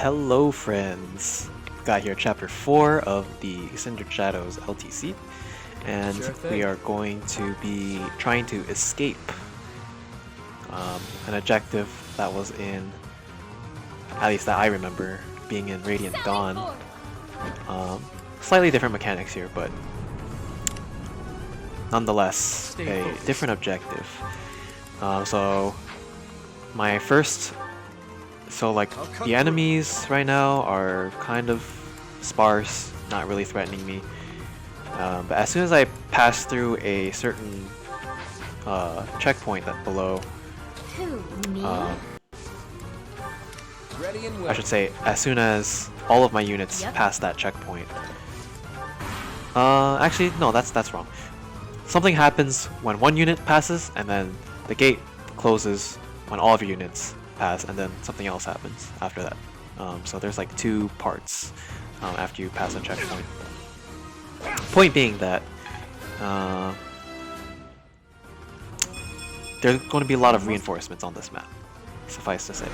Hello friends! Got here chapter 4 of the Cindered Shadows LTC, and we are going to be trying to escape an objective that was in, at least that I remember, being in Radiant Dawn. Slightly different mechanics here, but nonetheless a different objective. So the enemies right now are kind of sparse, not really threatening me. But as soon as I pass through a certain checkpoint that's below, I should say, as soon as all of my units pass that checkpoint. Actually, no, that's wrong. Something happens when one unit passes, and then the gate closes when all of your units pass, and then something else happens after that. So there's like two parts after you pass a checkpoint. Point being that there's going to be a lot of reinforcements on this map, suffice to say.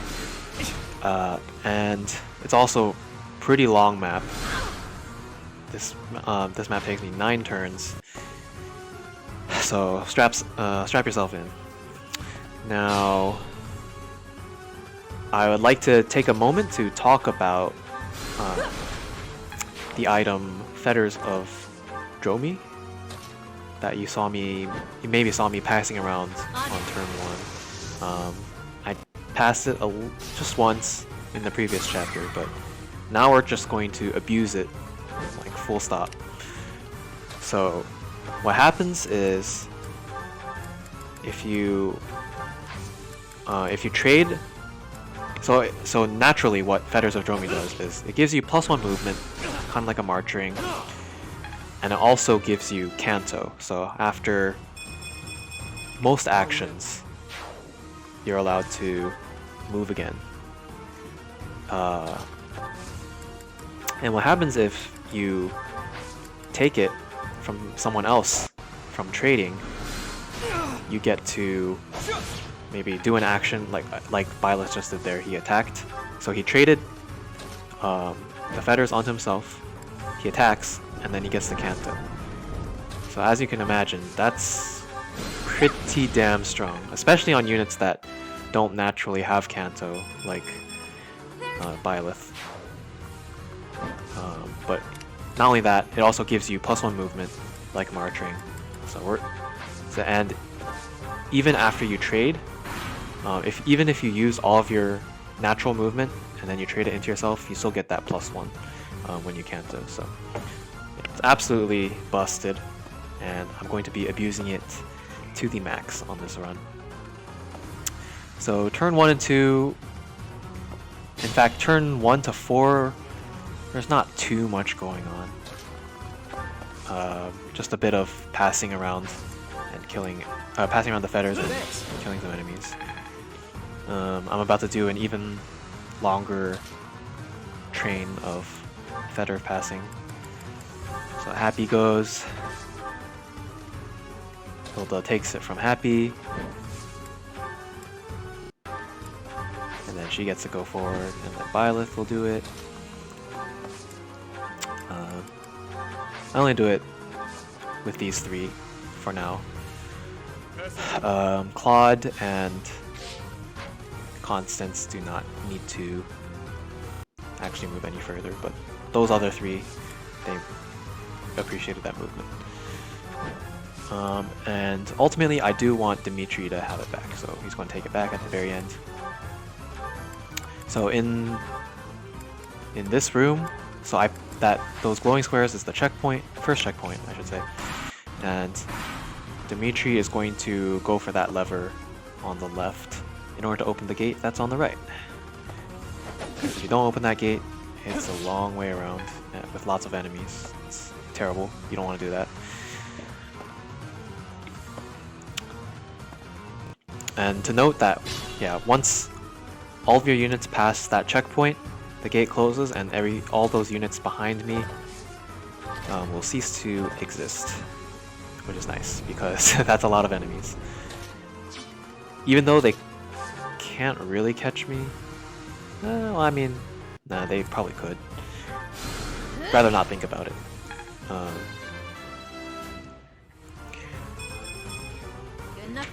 And it's also pretty long map. This map takes me 9 turns, so strap yourself in. Now, I would like to take a moment to talk about the item Fetters of Dromi that you maybe saw me passing around on turn 1. I passed it just once in the previous chapter, but now we're just going to abuse it, like full stop. So what happens is if you trade. So naturally what Fetters of Dromi does is it gives you +1 movement, kind of like a March Ring, and it also gives you Canto. So after most actions, you're allowed to move again. And what happens if you take it from someone else from trading, you get to maybe do an action like Byleth just did there. He attacked, so he traded the fetters onto himself, he attacks, and then he gets the Canto. So as you can imagine, that's pretty damn strong, especially on units that don't naturally have Canto, like Byleth. But not only that, it also gives you +1 movement, like March Ring. And even after you trade, even if you use all of your natural movement and then you trade it into yourself, you still get that +1 when you Canto. So it's absolutely busted, and I'm going to be abusing it to the max on this run. So turn 1 and 2, in fact turn 1 to 4, there's not too much going on. Just a bit of passing around and passing around the fetters and killing some enemies. I'm about to do an even longer train of fetter passing. So Happy goes. Hilda takes it from Happy. And then she gets to go forward, and then Byleth will do it. I only do it with these 3 for now. Claude and Constance do not need to actually move any further, but those other 3, they appreciated that movement. And ultimately I do want Dimitri to have it back, so he's going to take it back at the very end. So in this room, those glowing squares is the checkpoint, first checkpoint I should say, and Dimitri is going to go for that lever on the left in order to open the gate that's on the right. If you don't open that gate, it's a long way around with lots of enemies. It's terrible. You don't want to do that. And to note that, yeah, once all of your units pass that checkpoint, the gate closes and all those units behind me will cease to exist, which is nice because that's a lot of enemies. Even though they can't really catch me, well, I mean, Nah, they probably could. Rather not think about it.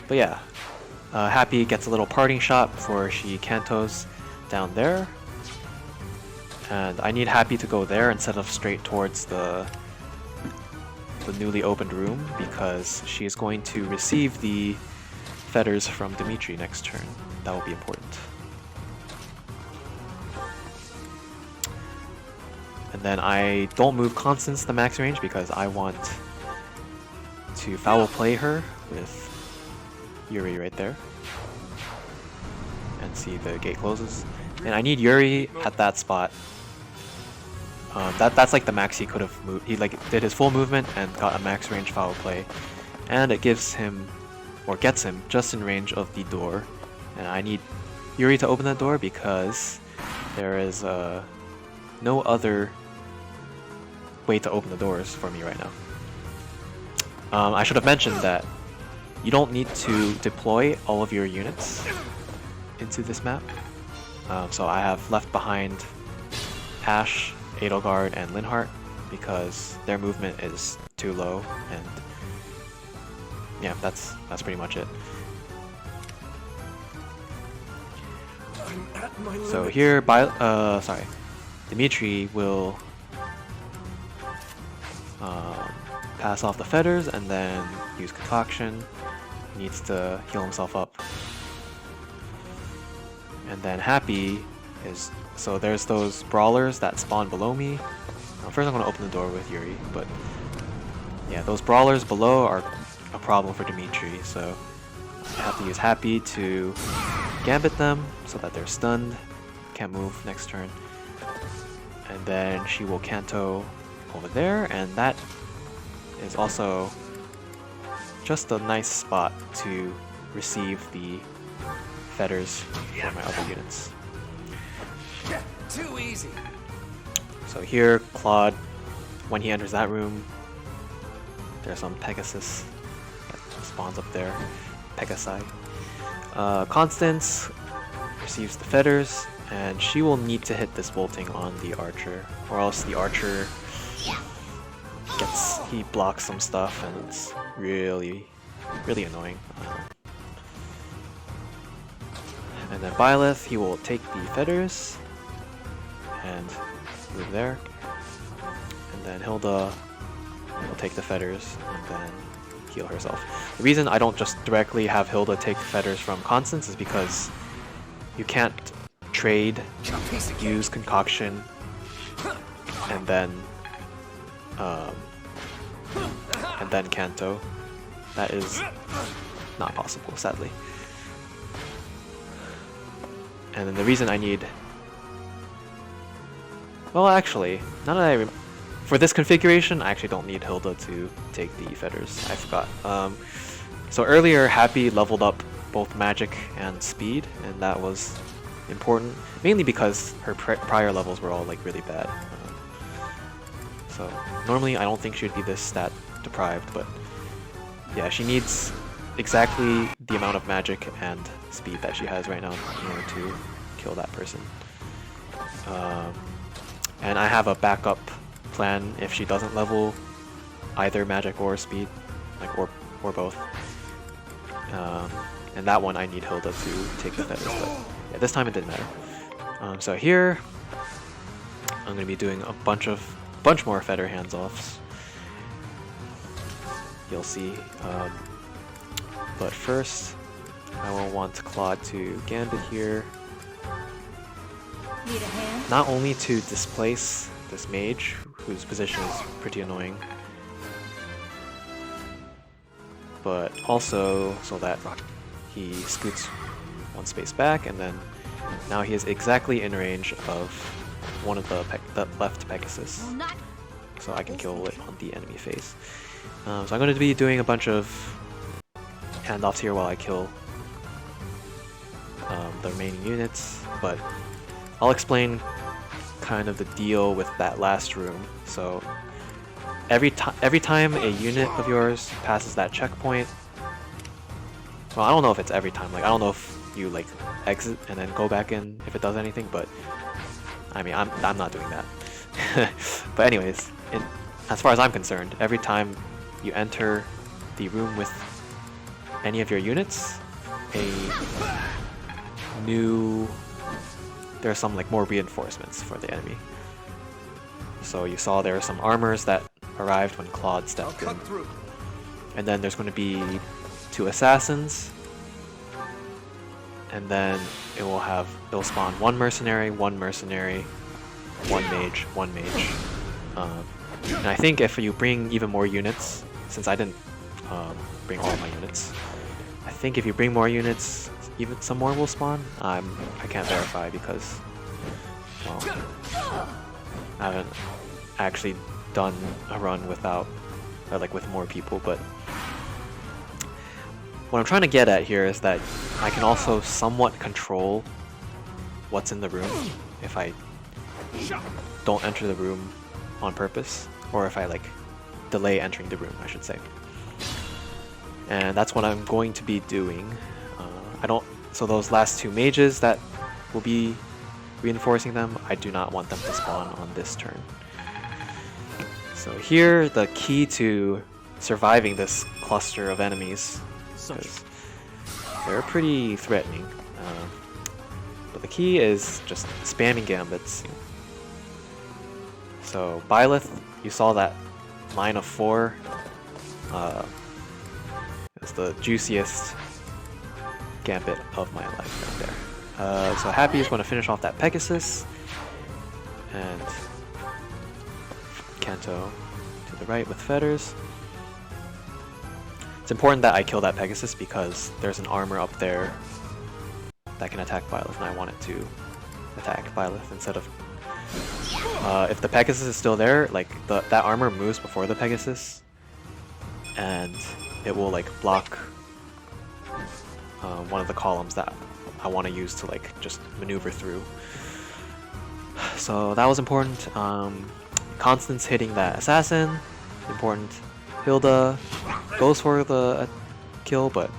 But yeah, Happy gets a little parting shot before she cantos down there. And I need Happy to go there instead of straight towards the newly opened room, because she is going to receive the fetters from Dimitri next turn. That will be important. And then I don't move Constance to max range because I want to foul play her with Yuri right there. And see the gate closes. And I need Yuri at that spot. That's like the max he could have moved. He like did his full movement and got a max range foul play. And it gives him, or gets him, just in range of the door. And I need Yuri to open that door because there is no other way to open the doors for me right now. I should have mentioned that you don't need to deploy all of your units into this map. So I have left behind Ash, Edelgard, and Linhardt because their movement is too low, and yeah, that's pretty much it. So here, Dimitri will pass off the fetters and then use concoction. He needs to heal himself up. And then Happy is, so there's those brawlers that spawn below me. First I'm going to open the door with Yuri, but yeah, those brawlers below are a problem for Dimitri, so I have to use Happy to gambit them so that they're stunned, can't move next turn. And then she will canto over there, and that is also just a nice spot to receive the fetters for my other units. Too easy. So here, Claude, when he enters that room, there's some Pegasus that spawns up there. Pegasi. Constance receives the fetters, and she will need to hit this bolting on the archer, or else the archer he blocks some stuff, and it's really annoying. And then Byleth, he will take the fetters and move there, and then Hilda will take the fetters and then heal herself. The reason I don't just directly have Hilda take fetters from Constance is because you can't trade, use concoction, and then Canto. That is not possible, sadly. And then the reason I need, well, actually, now that for this configuration, I actually don't need Hilda to take the fetters. I forgot. So earlier, Happy leveled up both magic and speed, and that was important, mainly because her prior levels were all like really bad. So normally I don't think she'd be this stat deprived, but yeah, she needs exactly the amount of magic and speed that she has right now in order to kill that person. And I have a backup plan if she doesn't level either magic or speed, like or both. And that one I need Hilda to take the fetters, but yeah, this time it didn't matter. So here I'm going to be doing a bunch more fetter hands-offs. You'll see. But first, I will want Claude to gambit here. Need a hand? Not only to displace this mage, whose position is pretty annoying, but also so that he scoots one space back, and then now he is exactly in range of one of the left Pegasus, so I can kill it on the enemy face. So I'm going to be doing a bunch of handoffs here while I kill the remaining units, but I'll explain kind of the deal with that last room. So every time a unit of yours passes that checkpoint, well, I don't know if it's every time, like I don't know if you like exit and then go back in if it does anything, but I mean, I'm not doing that. But anyways, as far as I'm concerned, every time you enter the room with any of your units, there are some like more reinforcements for the enemy. So you saw there are some armors that arrived when Claude stepped in. And then there's going to be 2 assassins. And then it'll spawn 1 mercenary, 1 mercenary, 1 mage, 1 mage. And I think if you bring even more units, since I didn't bring all of my units, I think if you bring more units, even some more will spawn. I can't verify because, well, I haven't actually done a run without, or like with more people, but what I'm trying to get at here is that I can also somewhat control what's in the room if I don't enter the room on purpose, or if I like delay entering the room, I should say. And that's what I'm going to be doing. So those last 2 mages that will be reinforcing them, I do not want them to spawn on this turn. So here, the key to surviving this cluster of enemies, because they're pretty threatening, but the key is just spamming gambits. So Byleth, you saw that line of 4. It's the juiciest gambit of my life right there. So Happy is going to finish off that Pegasus, and Kanto to the right with Fetters. It's important that I kill that Pegasus because there's an armor up there that can attack Byleth, and I want it to attack Byleth instead of... if the Pegasus is still there, like that armor moves before the Pegasus, and it will like block one of the columns that I want to use to like just maneuver through. So that was important. Constance hitting that assassin, important. Hilda goes for the kill, but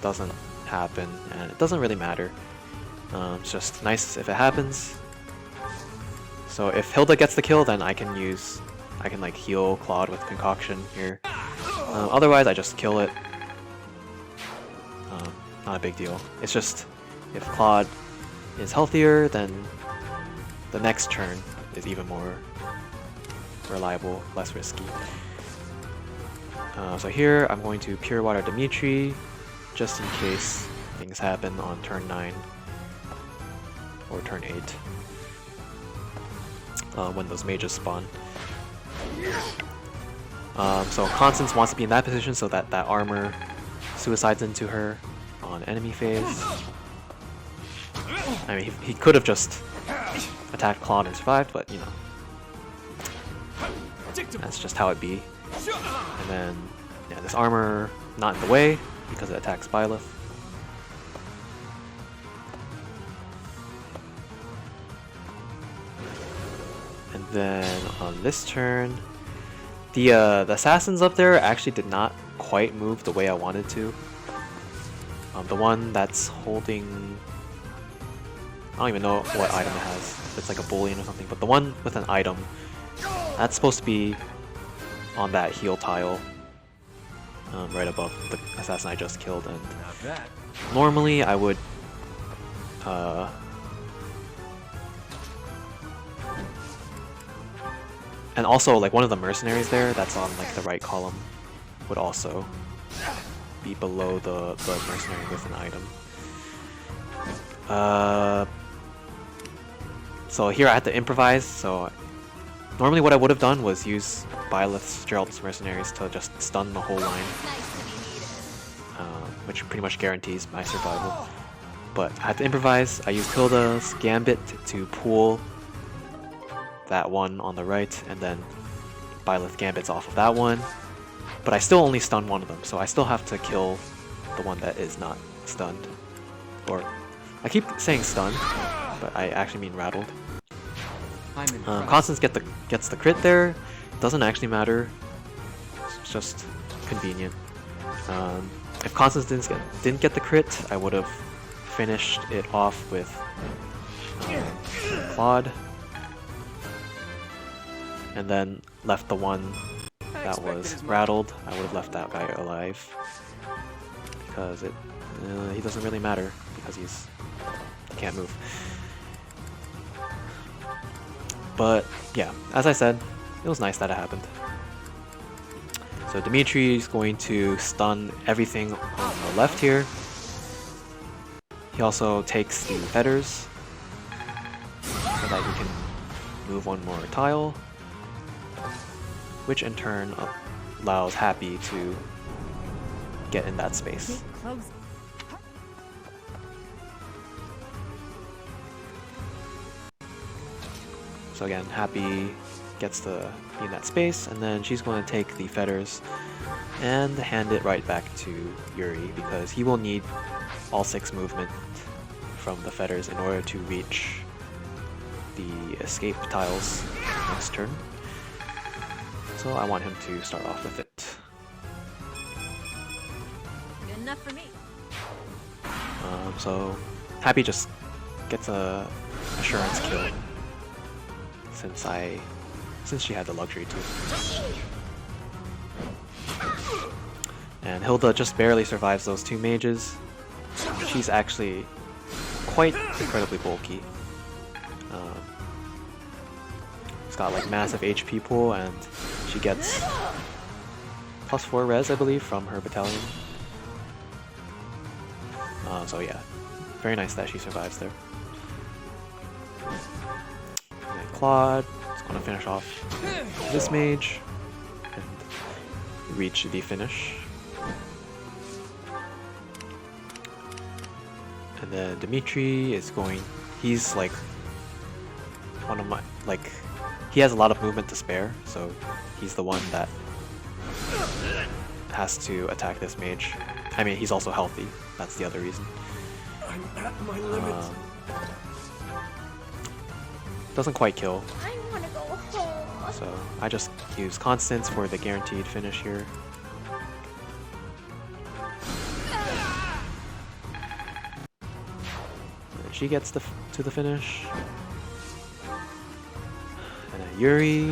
doesn't happen, and it doesn't really matter. It's just nice if it happens. So if Hilda gets the kill, then I can like heal Claude with Concoction here. Otherwise, I just kill it. Not a big deal. It's just if Claude is healthier, then the next turn is even more reliable, less risky. So here I'm going to Pure Water Dimitri, just in case things happen on turn 9 or turn 8 when those mages spawn. So Constance wants to be in that position so that that armor suicides into her on enemy phase. I mean, he could have just attacked Claude and survived, but you know, that's just how it be. And then, yeah, this armor not in the way because it attacks Byleth. And then on this turn, the assassins up there actually did not quite move the way I wanted to. The one that's holding, I don't even know what item it has. It's like a bullion or something, but the one with an item, that's supposed to be on that heal tile right above the assassin I just killed. And normally I would and also like one of the mercenaries there that's on like the right column would also be below the mercenary with an item. So here I had to improvise. So normally what I would have done was use Byleth's Gerald's mercenaries to just stun the whole line, which pretty much guarantees my survival. But I had to improvise. I used Hilda's Gambit to pull that one on the right, and then Byleth Gambits off of that one. But I still only stun one of them, so I still have to kill the one that is not stunned. Or, I keep saying stunned, but I actually mean rattled. Constance gets the crit there. Doesn't actually matter. It's just convenient. If Constance didn't get the crit, I would have finished it off with Claude. and then left the one that was rattled. I would have left that guy alive because he doesn't really matter because he can't move. But yeah, as I said, it was nice that it happened. So Dimitri is going to stun everything on the left here. He also takes the fetters so that he can move one more tile, which in turn allows Happy to get in that space. So again, Happy gets to be in that space, and then she's going to take the fetters and hand it right back to Yuri because he will need all 6 movement from the fetters in order to reach the escape tiles next turn. So I want him to start off with it. Good enough for me. So Happy just gets a assurance kill since she had the luxury to. And Hilda just barely survives those 2 mages. She's actually quite incredibly bulky. She's got like massive HP pool, and she gets +4 res, I believe, from her battalion. So yeah, very nice that she survives there. And then Claude is going to finish off this mage and reach the finish. And then Dimitri is he's like one of my, he has a lot of movement to spare, so he's the one that has to attack this mage. I mean, he's also healthy, that's the other reason. I'm at my limit. Doesn't quite kill, I wanna go home. so I just use Constance for the guaranteed finish here. She gets to the finish. And then Yuri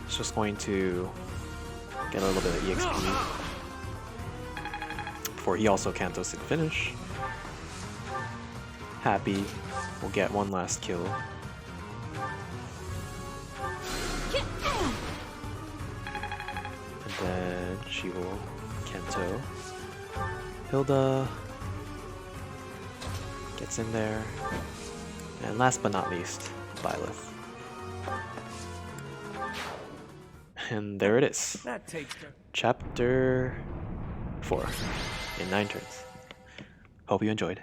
is just going to get a little bit of EXP before he also cantos to the finish. Happy will get one last kill. And then she will canto. Hilda gets in there. And last but not least, Byleth. And there it is. That takes care. Chapter 4 in 9 turns. Hope you enjoyed.